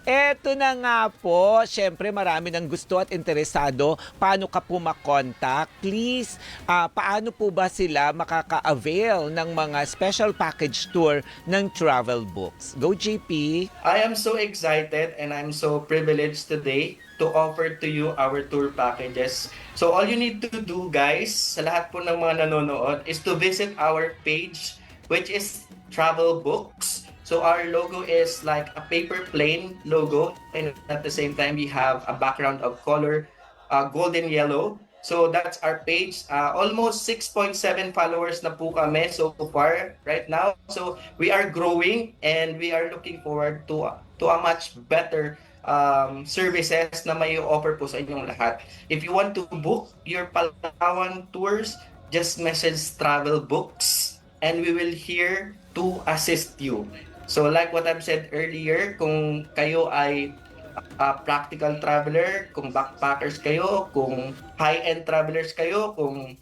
Eto na nga po, syempre marami ng gusto at interesado. Paano ka po makontak? Please, paano po ba sila makaka-avail ng mga special package tour ng travel books? Go, JP! I am so excited and I'm so privileged today to offer to you our tour packages. So all you need to do, guys, sa lahat po ng mga nanonood, is to visit our page, which is Travel Books. So our logo is like a paper plane logo, and at the same time we have a background of color, golden yellow. So that's our page. Almost 6.7 followers na po kami so far right now. So we are growing and we are looking forward to a much better services na may offer po sa inyong lahat. If you want to book your Palawan tours, just message Travel Books and we will here to assist you. So like what I've said earlier, kung kayo ay practical traveler, kung backpackers kayo, kung high-end travelers kayo, kung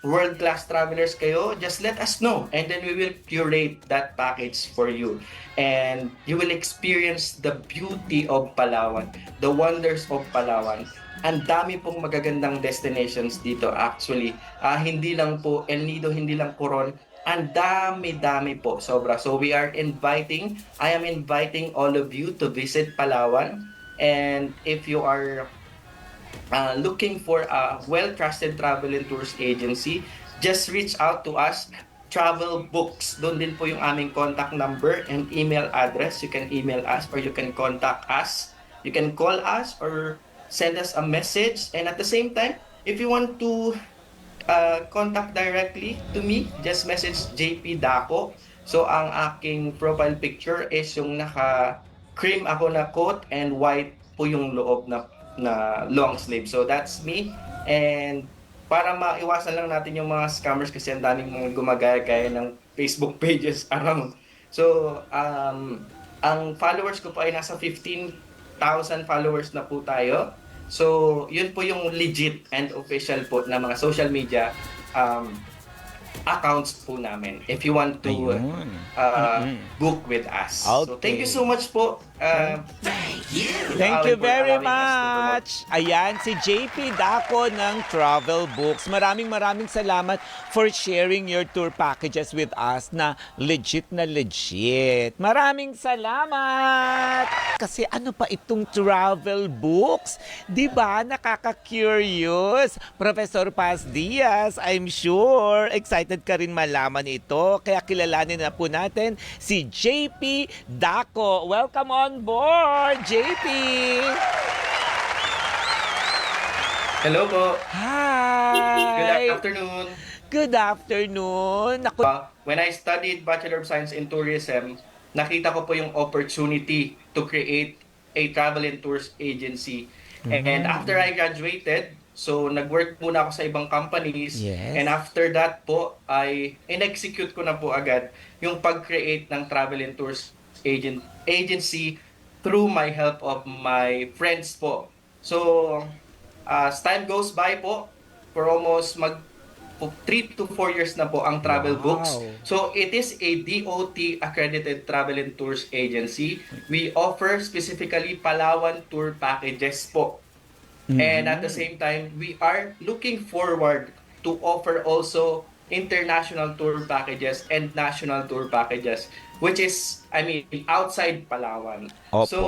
world-class travelers kayo, just let us know and then we will curate that package for you. And you will experience the beauty of Palawan, the wonders of Palawan. Ang dami pong magagandang destinations dito actually. Hindi lang po El Nido, hindi lang Coron, ang dami-dami po, sobra. So I am inviting all of you to visit Palawan. And if you are looking for a well-trusted travel and tours agency, just reach out to us, Travel Books. Doon din po yung aming contact number and email address. You can email us or you can contact us. You can call us or send us a message. And at the same time, if you want to contact directly to me, just message JP Daco. So ang aking profile picture is yung naka-cream ako na coat and white po yung loob na long sleeve. So that's me. And para maiwasan lang natin yung mga scammers kasi ang daming mga gumagaya-gaya ng Facebook pages around. So ang followers ko po ay nasa 15,000 followers na po tayo. So, yun po yung legit and official po na mga social media accounts po namin if you want to book with us. Okay. So, thank you so much po. Thank you very much. Ayan, si JP Daco ng Travel Books. Maraming salamat for sharing your tour packages with us na legit na legit. Maraming salamat! Kasi ano pa itong Travel Books? Diba? Nakaka-curious. Professor Paz Diaz, I'm sure excited ka rin malaman ito. Kaya kilalanin na po natin si JP Daco. Welcome on board, JP! Hello po. Hi! Good afternoon. Good afternoon. Naku, When I studied Bachelor of Science in Tourism, nakita ko po yung opportunity to create a travel and tours agency. And after I graduated, so nag-work muna ako sa ibang companies. Yes. And after that po, ay in-execute ko na po agad yung pag-create ng travel and tours agency through my help of my friends po. So, as time goes by po, for almost 3 to 4 years na po ang Travel Books. So, it is a DOT accredited travel and tours agency. We offer specifically Palawan tour packages po. And at the same time, we are looking forward to offer also international tour packages and national tour packages, which is, outside Palawan. Opo. So,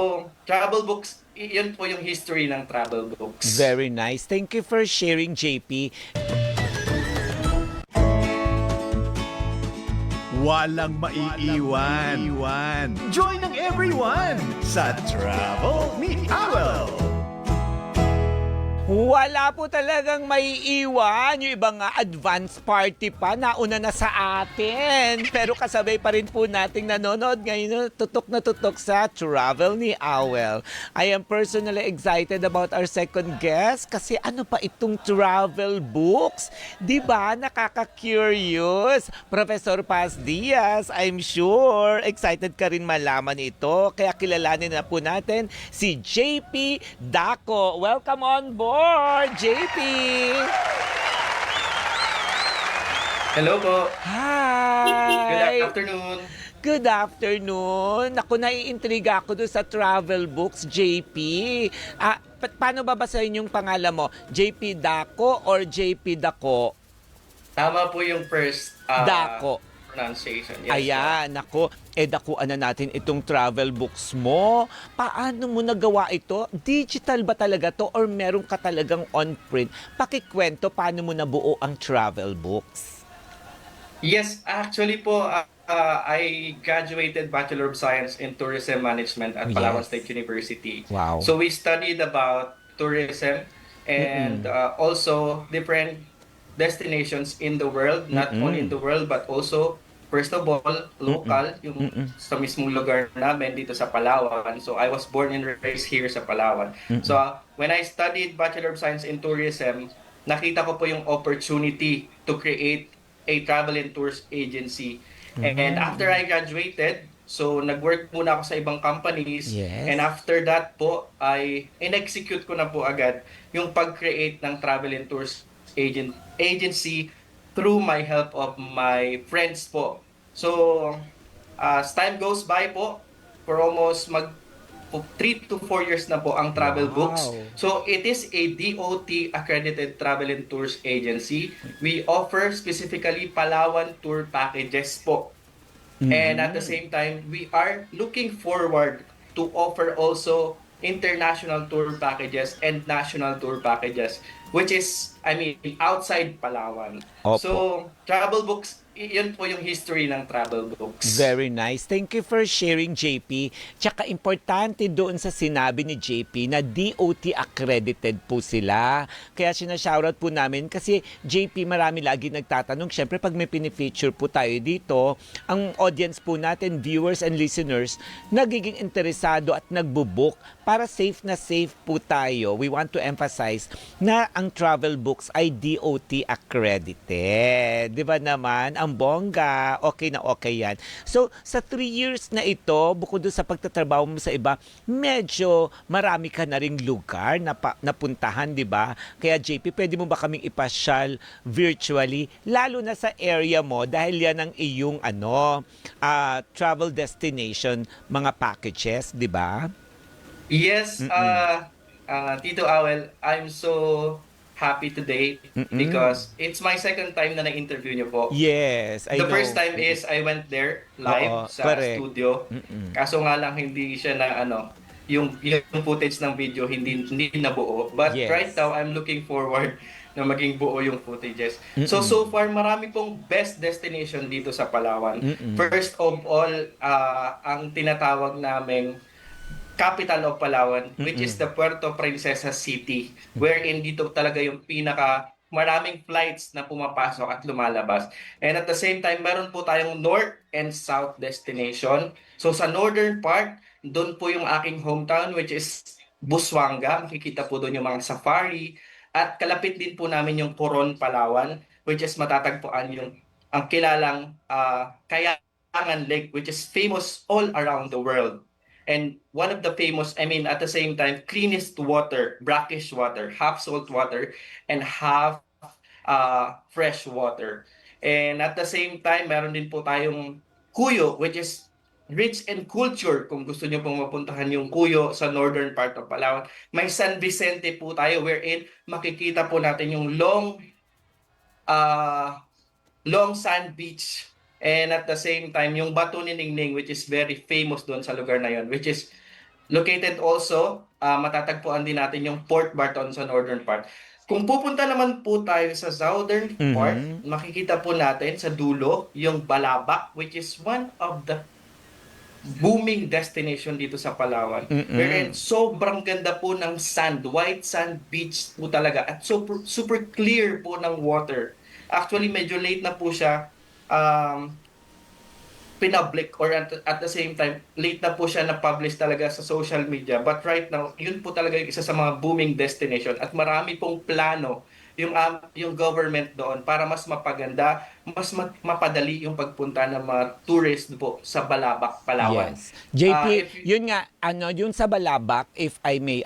Travel Books, yun po yung history ng Travel Books. very nice. Thank you for sharing, JP. Walang maiiwan. Join ng everyone sa Travel ni Awel. Wala po talagang may iwan. Yung ibang advance party pa, nauna na sa atin. Pero kasabay pa rin po nating nanonood ngayon, tutok na tutok sa Travel ni Awel. I am personally excited about our second guest kasi ano pa itong Travel Books? Diba? Nakaka-curious. Professor Paz Diaz, I'm sure excited ka rin malaman ito. Kaya kilalanin na po natin si JP Daco. Welcome on board, JP! Hello po. Hi! Good afternoon. Good afternoon. Ako, naiintriga ako doon sa travel books, JP. Paano babasahin yung pangalan mo? JP Daco or JP Daco? Tama po yung first Daco. pronunciation. Yes, Ayan, ako. Dakuan na natin itong travel books mo. Paano mo nagawa ito? Digital ba talaga to or meron ka talagang on-print? Pakikwento, paano mo nabuo ang travel books? Yes, actually po, I graduated Bachelor of Science in Tourism Management at Palawan Yes. State University. Wow. So we studied about tourism and also different destinations in the world, not only in the world but also first of all local, yung sa mismong lugar namin dito sa Palawan. So I was born and raised here sa Palawan. So when I studied Bachelor of Science in Tourism, nakita ko po yung opportunity to create a travel and tours agency. And after I graduated, so nag-work muna ako sa ibang companies. Yes. And after that po, ay in-execute ko na po agad yung pag-create ng travel and tours agency through my help of my friends po. So, as time goes by po, for almost 3 to 4 years na po ang travel Wow. books. So, it is a DOT accredited travel and tours agency. We offer specifically Palawan tour packages po. And at the same time, we are looking forward to offer also international tour packages and national tour packages, which is, I mean, outside Palawan. Opo. So, travel books, yun po yung history ng travel books. Very nice. Thank you for sharing, JP. Tsaka importante doon sa sinabi ni JP na DOT accredited po sila. Kaya sinashoutout po namin kasi JP, marami lagi nagtatanong. Siyempre, pag may pinifeature po tayo dito, ang audience po natin, viewers and listeners, nagiging interesado at nagbubook para safe na safe po tayo. We want to emphasize na ang travel books ay DOT accredited. Di ba naman? Ang bongga, okay na okay yan. So, sa 3 years na ito, bukod doon sa pagtatrabaho mo sa iba, medyo marami ka na ring lugar na napuntahan, di ba? Kaya JP, pwede mo ba kaming ipasyal virtually, lalo na sa area mo dahil yan ang iyong travel destination, mga packages, di ba? Yes, Tito Awel, I'm so happy today because it's my second time na na-interview niyo po. Yes, I The know. first time is I went there live Oo, sa correct. studio. Kaso nga lang hindi siya na yung footage ng video hindi nabuo. But Yes. right now I'm looking forward na maging buo yung footages. So far marami pong best destination dito sa Palawan. First of all, ang tinatawag naming capital of Palawan, which is the Puerto Princesa City, wherein dito talaga yung maraming flights na pumapasok at lumalabas. And at the same time, meron po tayong north and south destination. So sa northern part, doon po yung aking hometown, which is Busuanga. Makikita po doon yung mga safari. At kalapit din po namin yung Coron, Palawan, which is matatagpuan yung ang kilalang Kayangan Lake, which is famous all around the world. And one of the famous, at the same time, cleanest water, brackish water, half salt water, and half fresh water. And at the same time, meron din po tayong Cuyo, which is rich in culture. Kung gusto niyo pong mapuntahan yung Cuyo sa northern part of Palawan. May San Vicente po tayo, wherein makikita po natin yung long sand beach. And at the same time, yung Bato ni Ningning, which is very famous doon sa lugar na yon, which is located also, matatagpuan din natin yung Port Barton sa northern part. Kung pupunta naman po tayo sa southern part, makikita po natin sa dulo yung Balabac, which is one of the booming destination dito sa Palawan. Wherein sobrang ganda po ng sand, white sand beach po talaga, at super clear po ng water. Actually, medyo late na po siya pinublic, or at the same time, late na po siya na-publish talaga sa social media. But right now, yun po talaga yung isa sa mga booming destination at marami pong plano yung government doon para mas mapaganda, mapadali yung pagpunta ng mga tourist po sa Balabac, Palawan. Yes. JP, If you, yun nga, yun sa Balabak, if I may,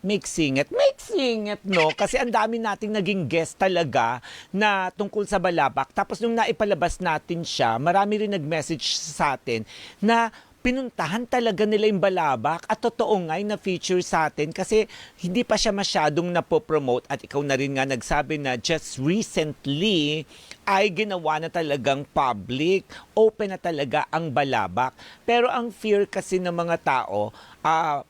make singit, no? Kasi ang dami nating naging guest talaga na tungkol sa Balabak. Tapos nung naipalabas natin siya, marami rin nag-message sa atin na pinuntahan talaga nila yung Balabak at totoo nga yung na-feature sa atin kasi hindi pa siya masyadong napopromote at ikaw na rin nga nagsabi na just recently ay ginawa na talagang public, open na talaga ang Balabak. Pero ang fear kasi ng mga tao,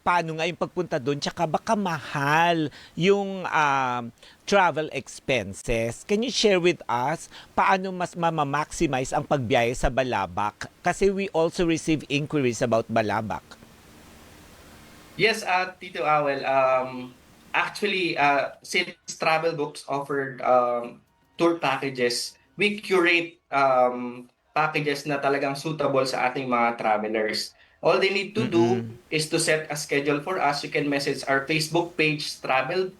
paano nga yung pagpunta doon, tsaka baka mahal yung travel expenses. Can you share with us paano mas maximize ang pagbiyahe sa Balabak? Kasi we also receive inquiries about Balabak. yes, Tito Awel, actually, since travel books offered tour packages, we curate packages na talagang suitable sa ating mga travelers. All they need to do Mm-mm. is to set a schedule for us. You can message our Facebook page, Travel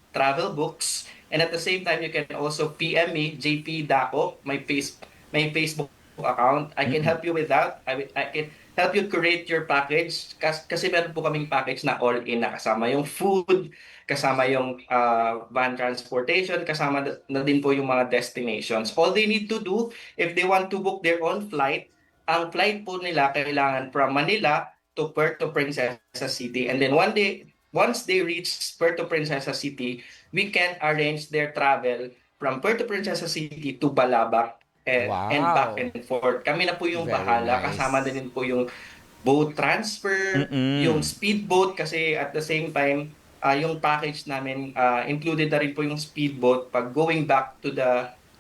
Books, and at the same time, you can also PM me, JP Daco, my Facebook account. I can Mm-mm. help you with that. I can help you create your package kasi meron po kaming package na all-in na kasama yung food, kasama yung van transportation, kasama na din po yung mga destinations. All they need to do, if they want to book their own flight, ang flight po nila kailangan from Manila to Puerto Princesa City. And then once they reach Puerto Princesa City, we can arrange their travel from Puerto Princesa City to Balabac and back Wow. and forth. Kami na po yung Very bahala. Kasama nice. din po yung boat transfer, yung Mm-mm. speedboat kasi at the same time, yung package namin, included na rin po yung speedboat pag going back to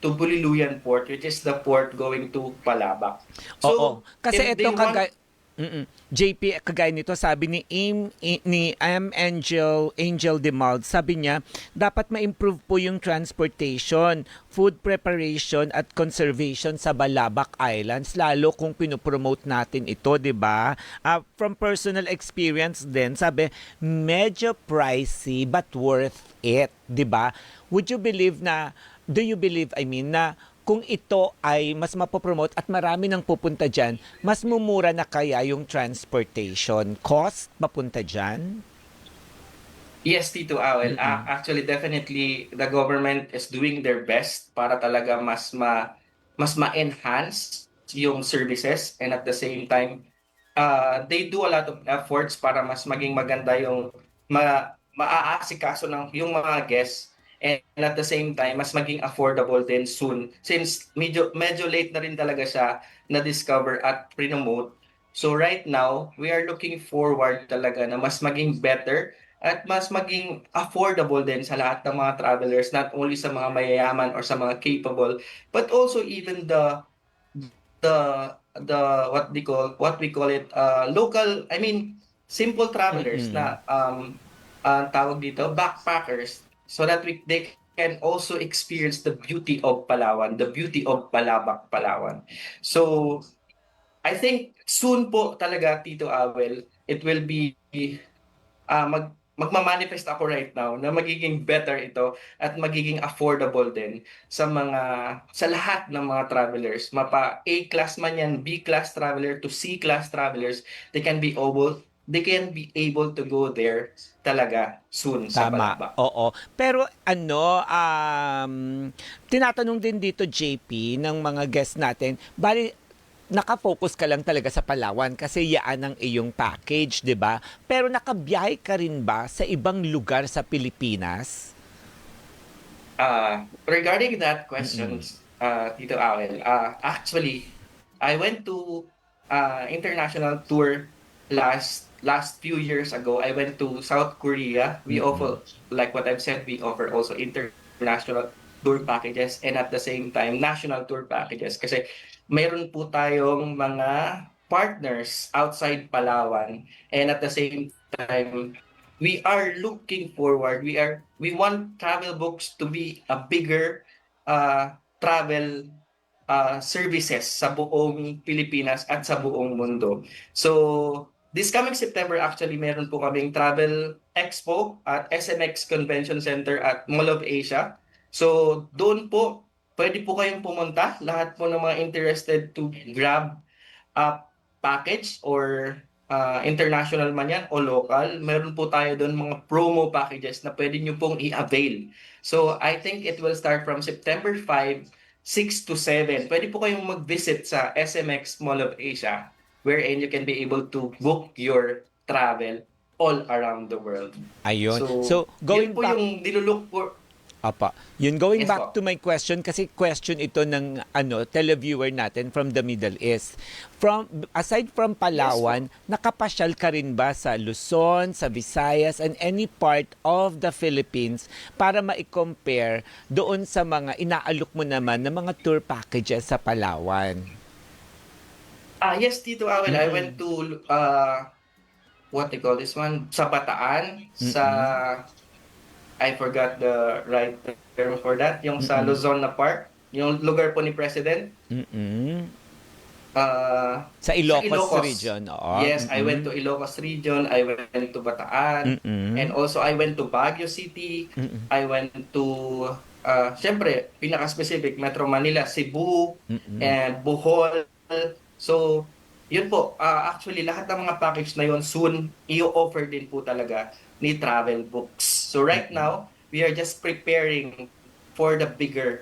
Buliluyan Port, which is the port going to Palabac. Oo. So, Kasi if ito they want, JP kagaya nito sabi ni Angel Demald, sabi niya dapat ma-improve po yung transportation, food preparation at conservation sa Balabac Islands lalo kung pinopromote natin ito, 'di ba? From personal experience din, sabi medyo pricey but worth it, 'di ba? Do you believe, I mean, na kung ito ay mas mapopromote at marami nang pupunta dyan, mas mumura na kaya yung transportation cost papunta dyan? yes, Tito Awel, Mm-mm. actually definitely the government is doing their best para talaga mas ma-enhance yung services, and at the same time they do a lot of efforts para mas maging maganda yung maaasikaso ng yung mga guests, and at the same time mas maging affordable din soon since medyo late na rin talaga siya na discover at promote. So right now we are looking forward talaga na mas maging better at mas maging affordable din sa lahat ng mga travelers, not only sa mga mayayaman or sa mga capable, but also even the the what we call it, local, I mean simple travelers Mm-mm. na tawag dito backpackers, so that they can also experience the beauty of Palawan, the beauty of Balabac, Palawan. So I think soon po talaga, Tito Awel, it will be magma-manifest ako right now na magiging better ito at magiging affordable din sa lahat ng mga travelers. Mapa A-class man yan, B-class traveler to C-class travelers, they can be able to go there talaga soon sa Tama, Balabac. oo. Pero tinatanong din dito JP ng mga guests natin, bali nakafocus ka lang talaga sa Palawan kasi yaan ang iyong package, 'di ba? Pero nakabiyahe ka rin ba sa ibang lugar sa Pilipinas? Regarding that question, Mm-mm. Tito Awel, actually, I went to international tour last few years ago. I went to South Korea. We Mm-mm. offer, like what I've said, we offer also international tour packages and at the same time national tour packages. Kasi mayroon po tayong mga partners outside Palawan, and at the same time we are looking forward. We want travel books to be a bigger travel services sa buong Pilipinas at sa buong mundo. So this coming September actually meron po kaming travel expo at SMX Convention Center at Mall of Asia. So doon po, pwede po kayong pumunta. Lahat po ng mga interested to grab a package or international man yan o local, meron po tayo doon mga promo packages na pwede nyo pong i-avail. So I think it will start from September 5, 6 to 7. Pwede po kayong mag-visit sa SMX Mall of Asia wherein you can be able to book your travel all around the world. Ayun. So, going yun po back... yung nilulook po. Apa. Yun, going Yes, back po. to my question, kasi question ito ng televiewer natin from the Middle East. Aside from Palawan, nakapasyal ka rin ba sa Luzon, sa Visayas, and any part of the Philippines para ma-compare doon sa mga inaalok mo naman na mga tour packages sa Palawan? Yes, Tito Awel, I went to what they call this one? Sa Bataan, sa I forgot the right term for that, yung sa Luzon na Park, yung lugar po ni President. Sa Ilocos region. Oo. Yes, I went to Ilocos region, I went to Bataan, and also I went to Baguio City, I went to, syempre, pinaka-specific, Metro Manila, Cebu, and Bohol. So, yun po, actually, lahat ng mga package na yun, soon, i-offer din po talaga ni Travel Books. So right now, we are just preparing for the bigger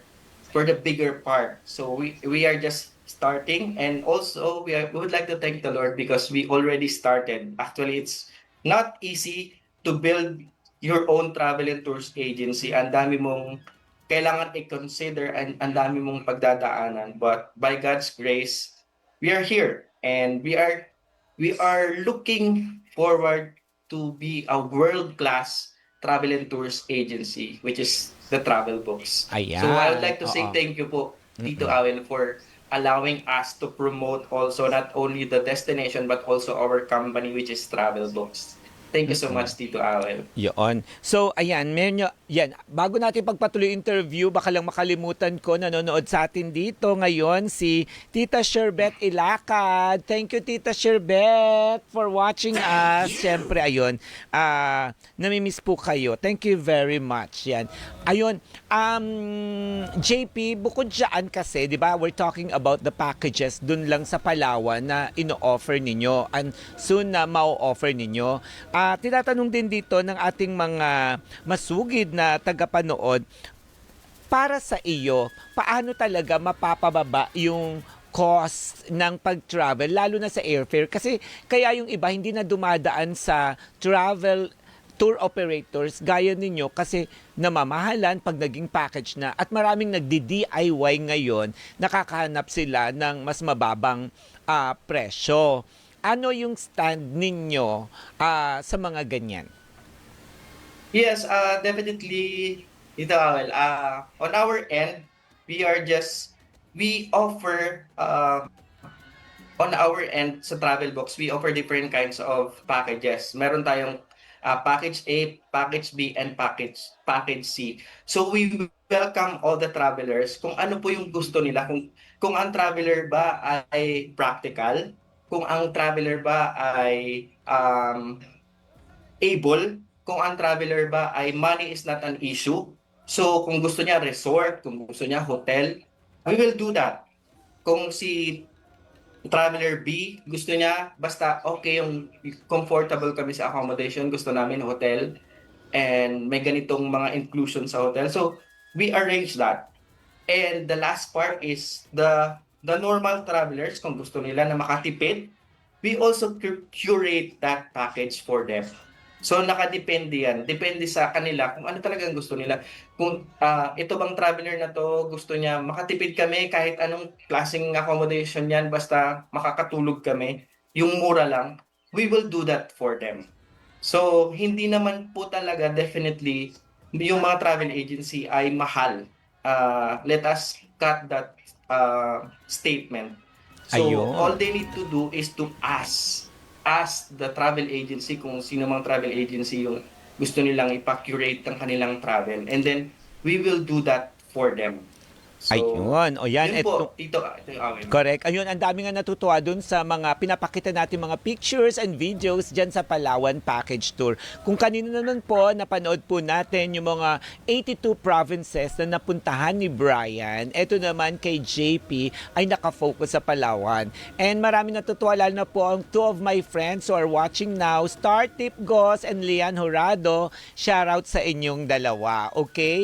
part. So we are just starting, and also we would like to thank the Lord because we already started. Actually, it's not easy to build your own travel and tours agency. Ang dami mong kailangan i-consider and ang dami mong pagdadaanan. But by God's grace, we are here, and we are looking forward to be a world-class travel and tours agency, which is the Travel Books. Ayan. So I would like to say Oo. thank you po, Tito Awel, for allowing us to promote also not only the destination but also our company, which is Travel Books. Thank you so much, Tito Awel. Yun. So, ayan, bago natin pagpatuloy interview, baka lang makalimutan ko, nanonood sa atin dito ngayon si Tita Sherbet Ilacad. Thank you, Tita Sherbet, for watching us. Siyempre, ayun, namimiss po kayo. Thank you very much. Yan. Ayun, JP, bukod dyan kasi, di ba, we're talking about the packages dun lang sa Palawan na ino-offer ninyo and soon na mau-offer ninyo. Tinatanong din dito ng ating mga masugid na tagapanood, para sa iyo, paano talaga mapapababa yung cost ng pag-travel, lalo na sa airfare? Kasi kaya yung iba hindi na dumadaan sa travel tour operators gaya ninyo kasi namamahalan pag naging package na, at maraming nagdi-DIY ngayon, nakakahanap sila ng mas mababang presyo. Ano yung stand ninyo sa mga ganyan? Yes, definitely, Tito Awel. On our end, we offer, on our end sa Travel Box, we offer different kinds of packages. Meron tayong package A, package B, and package C. So we welcome all the travelers kung ano po yung gusto nila. Kung ang traveler ba ay practical, kung ang traveler ba ay able, kung ang traveler ba ay money is not an issue. So kung gusto niya resort, kung gusto niya hotel, we will do that. Kung si traveler B, gusto niya basta okay yung comfortable kami sa accommodation, gusto namin hotel, and may ganitong mga inclusion sa hotel. So we arrange that. And the last part is the normal travelers, kung gusto nila na makatipid, we also curate that package for them. So nakadepende yan. Depende sa kanila kung ano talagang gusto nila. Kung ito bang traveler na to, gusto niya makatipid kami kahit anong klaseng accommodation yan, basta makakatulog kami, yung mura lang, we will do that for them. So hindi naman po talaga definitely yung mga travel agency ay mahal. Let us cut that statement. So Ayun. all they need to do is to ask the travel agency kung sino mang travel agency yung gusto nilang ipa-curate ng kanilang travel, and then we will do that for them. So, Ayun. O yan, yun po, ito yung amin. Correct. Ayun, ang dami nga natutuwa dun sa mga pinapakita natin mga pictures and videos dyan sa Palawan Package Tour. Kung kanino naman po, napanood po natin yung mga 82 provinces na napuntahan ni Brian. Ito naman kay JP ay nakafocus sa Palawan. And marami natutuwa, lalo na po ang two of my friends who are watching now, Star Tip Gos and Lian Horado. Shoutout sa inyong dalawa. Okay?